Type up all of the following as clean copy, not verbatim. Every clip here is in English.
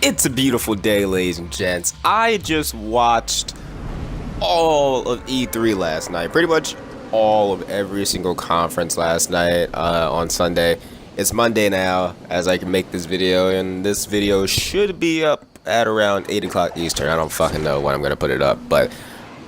It's a beautiful day, ladies and gents. I just watched all of E3 last night. Pretty much all of every single conference last night on Sunday. It's Monday now as I can make this video, and this video should be up at around 8 o'clock Eastern. I don't fucking know when I'm going to put it up, but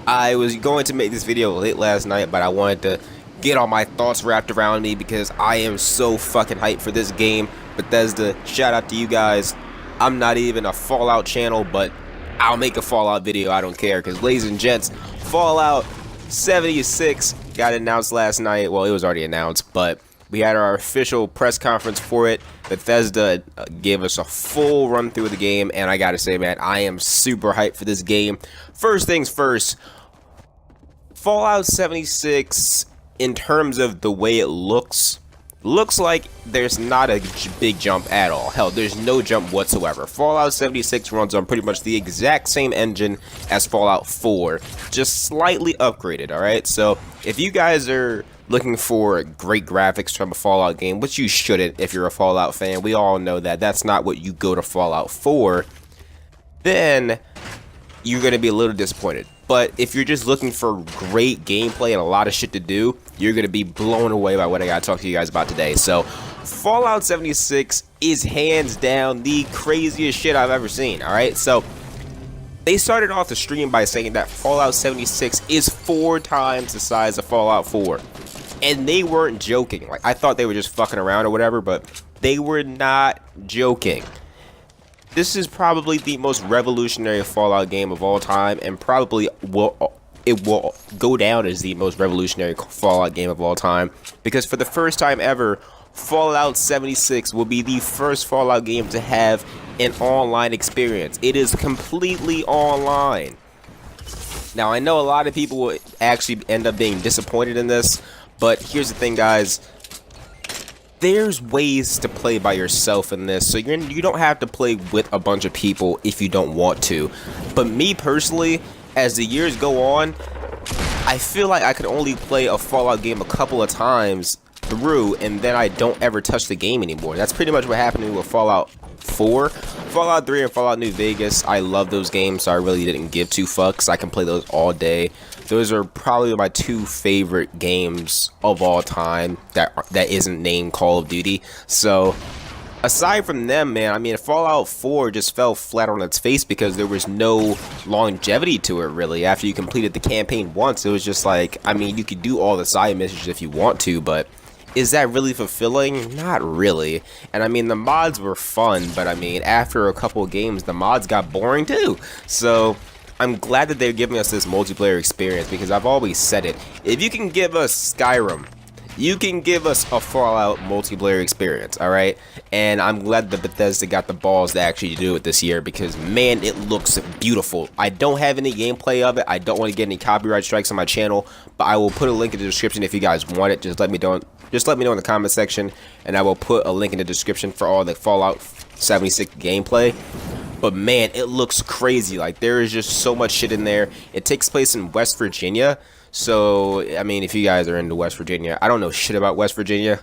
I was going to make this video late last night, but I wanted to get all my thoughts wrapped around me because I am so fucking hyped for this game. Bethesda, shout out to you guys. I'm not even a Fallout channel, but I'll make a Fallout video. I don't care, because ladies and gents, Fallout 76 got announced last night. Well, it was already announced, but we had our official press conference for it. Bethesda gave us a full run through of the game, and I gotta say, man, I am super hyped for this game. First things first, Fallout 76, in terms of the way it looks like there's not a big jump at all. Hell, there's no jump whatsoever. Fallout 76 runs on pretty much the exact same engine as Fallout 4, just slightly upgraded, alright? So, if you guys are looking for great graphics from a Fallout game, which you shouldn't if you're a Fallout fan, we all know that that's not what you go to Fallout for, then you're going to be a little disappointed. But if you're just looking for great gameplay and a lot of shit to do, you're going to be blown away by what I got to talk to you guys about today. So, Fallout 76 is hands down the craziest shit I've ever seen, alright? So, they started off the stream by saying that Fallout 76 is 4 times the size of Fallout 4. And they weren't joking. Like, I thought they were just fucking around or whatever, but they were not joking. This is probably the most revolutionary Fallout game of all time, and probably will go down as the most revolutionary Fallout game of all time, because for the first time ever, Fallout 76 will be the first Fallout game to have an online experience. It is completely online. Now, I know a lot of people will actually end up being disappointed in this, but here's the thing, guys. There's ways to play by yourself in this, so you don't have to play with a bunch of people if you don't want to. But me personally, as the years go on, I feel like I could only play a Fallout game a couple of times through, and then I don't ever touch the game anymore. That's pretty much what happened with Fallout 4. Fallout 3 and Fallout New Vegas, I love those games, so I really didn't give two fucks. I can play those all day. Those are probably my 2 favorite games of all time that isn't named Call of Duty. So, aside from them, man, I mean, Fallout 4 just fell flat on its face because there was no longevity to it, really. After you completed the campaign once, it was just like, I mean, you could do all the side missions if you want to, but is that really fulfilling? Not really. And I mean, the mods were fun, but I mean, after a couple of games, the mods got boring too. So, I'm glad that they're giving us this multiplayer experience, because I've always said it. If you can give us Skyrim, you can give us a Fallout multiplayer experience, alright? And I'm glad that Bethesda got the balls to actually do it this year, because, man, it looks beautiful. I don't have any gameplay of it. I don't want to get any copyright strikes on my channel, but I will put a link in the description if you guys want it. Just let me know in the comment section, and I will put a link in the description for all the Fallout 76 gameplay. But man, it looks crazy. Like, there is just so much shit in there. It takes place in West Virginia. So, I mean, if you guys are into West Virginia, I don't know shit about West Virginia.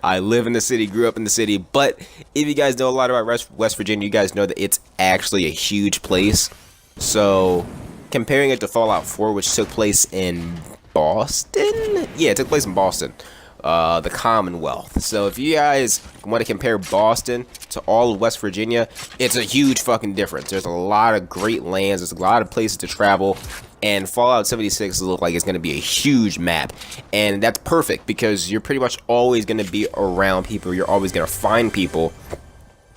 I live in the city, grew up in the city. But if you guys know a lot about West Virginia, you guys know that it's actually a huge place. So, comparing it to Fallout 4, which took place in Boston? Yeah, it took place in Boston. The Commonwealth. So if you guys want to compare Boston to all of West Virginia, it's a huge fucking difference. There's a lot of great lands, there's a lot of places to travel, and Fallout 76 looks like it's going to be a huge map, and that's perfect because you're pretty much always going to be around people. You're always going to find people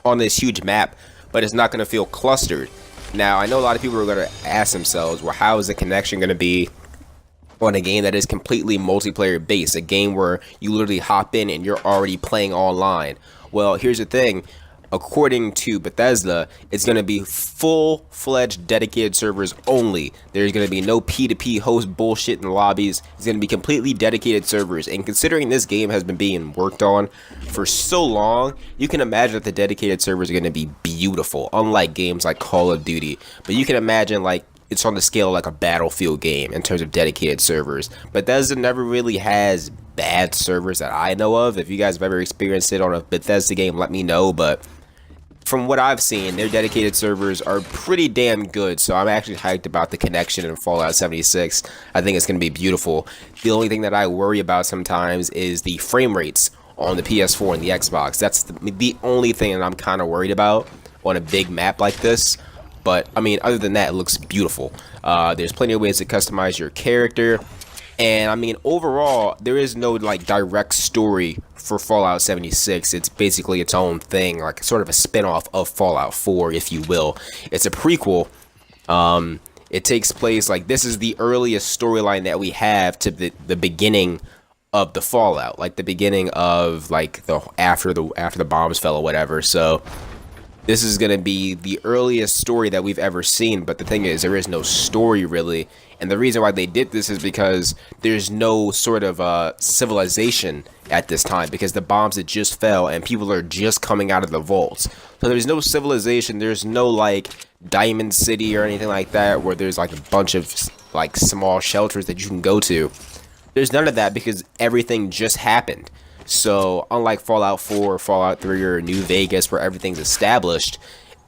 on this huge map, but it's not going to feel clustered. Now, I know a lot of people are going to ask themselves, well, how is the connection going to be on a game that is completely multiplayer based, a game where you literally hop in and you're already playing online? Well, here's the thing. According to Bethesda, it's going to be full-fledged dedicated servers only. There's going to be no P2P host bullshit in the lobbies. It's going to be completely dedicated servers. And considering this game has been being worked on for so long, you can imagine that the dedicated servers are going to be beautiful, unlike games like Call of Duty. But you can imagine, like, it's on the scale of like a Battlefield game in terms of dedicated servers. Bethesda never really has bad servers that I know of. If you guys have ever experienced it on a Bethesda game, let me know. But from what I've seen, their dedicated servers are pretty damn good. So I'm actually hyped about the connection in Fallout 76. I think it's going to be beautiful. The only thing that I worry about sometimes is the frame rates on the PS4 and the Xbox. That's the only thing that I'm kind of worried about on a big map like this. But I mean, other than that, it looks beautiful. There's plenty of ways to customize your character. And I mean, overall, there is no like direct story for Fallout 76. It's basically its own thing, like sort of a spin-off of Fallout 4, if you will. It's a prequel. It takes place like this is the earliest storyline that we have to the beginning of the Fallout, like the beginning of like the after the bombs fell or whatever. So this is going to be the earliest story that we've ever seen, but the thing is, there is no story really. And the reason why they did this is because there's no sort of civilization at this time, because the bombs had just fell and people are just coming out of the vaults. So there's no civilization, there's no like Diamond City or anything like that where there's like a bunch of like small shelters that you can go to. There's none of that because everything just happened. So unlike Fallout 4, Fallout 3, or New Vegas where everything's established,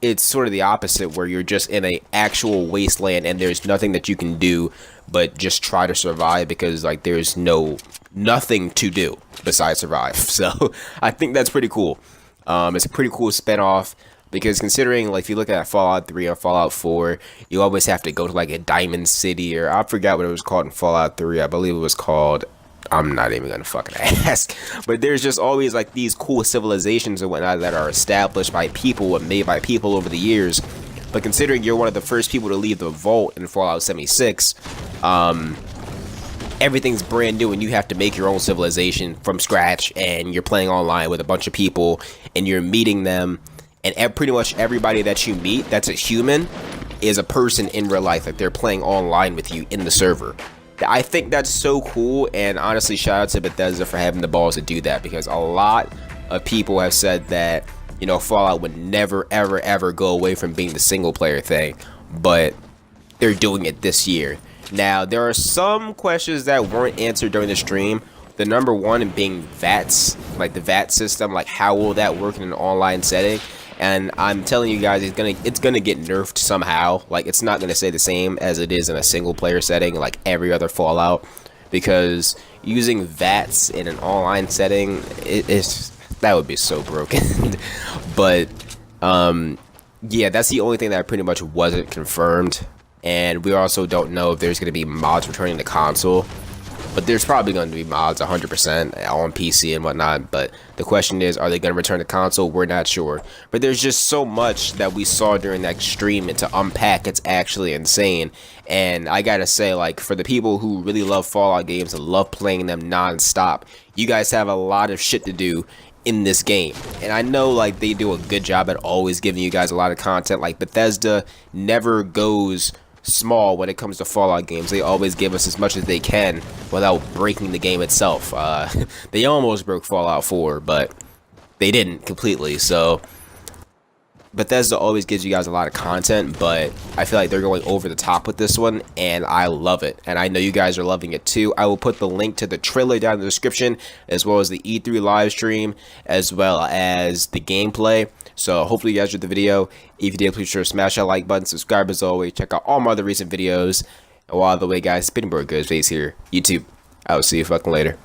it's sort of the opposite where you're just in a actual wasteland and there's nothing that you can do but just try to survive because like there's nothing to do besides survive. So I think that's pretty cool. It's a pretty cool spinoff because considering like if you look at Fallout 3 or Fallout 4, you always have to go to like a Diamond City, or I forgot what it was called in Fallout 3. I believe it was called, I'm not even gonna fucking ask, but there's just always like these cool civilizations and whatnot that are established by people and made by people over the years. But considering you're one of the first people to leave the vault in Fallout 76, everything's brand new and you have to make your own civilization from scratch, and you're playing online with a bunch of people and you're meeting them, and pretty much everybody that you meet that's a human is a person in real life, like they're playing online with you in the server. I think that's so cool, and honestly, shout out to Bethesda for having the balls to do that, because a lot of people have said that, you know, Fallout would never, ever, ever go away from being the single player thing, but they're doing it this year. Now, there are some questions that weren't answered during the stream. The number one being VATS, like the VAT system, like how will that work in an online setting? And I'm telling you guys, it's gonna get nerfed somehow. Like it's not gonna stay the same as it is in a single player setting, like every other Fallout, because using VATS in an online setting, that would be so broken. But yeah, that's the only thing that pretty much wasn't confirmed. And we also don't know if there's gonna be mods returning to console. But there's probably going to be mods 100% on PC and whatnot. But the question is, are they going to return to console? We're not sure. But there's just so much that we saw during that stream, and to unpack, it's actually insane. And I gotta say, like, for the people who really love Fallout games and love playing them non-stop, you guys have a lot of shit to do in this game. And I know like they do a good job at always giving you guys a lot of content. Like Bethesda never goes small when it comes to Fallout games. They always give us as much as they can without breaking the game itself. They almost broke Fallout 4, but they didn't completely. So Bethesda always gives you guys a lot of content, but I feel like they're going over the top with this one, and I love it. And I know you guys are loving it too. I will put the link to the trailer down in the description, as well as the E3 live stream, as well as the gameplay. So hopefully you guys enjoyed the video. If you did, please sure to smash that like button, subscribe as always, check out all my other recent videos. And while the way guys, Spinning Bird Goes Face here, YouTube. I will see you fucking later.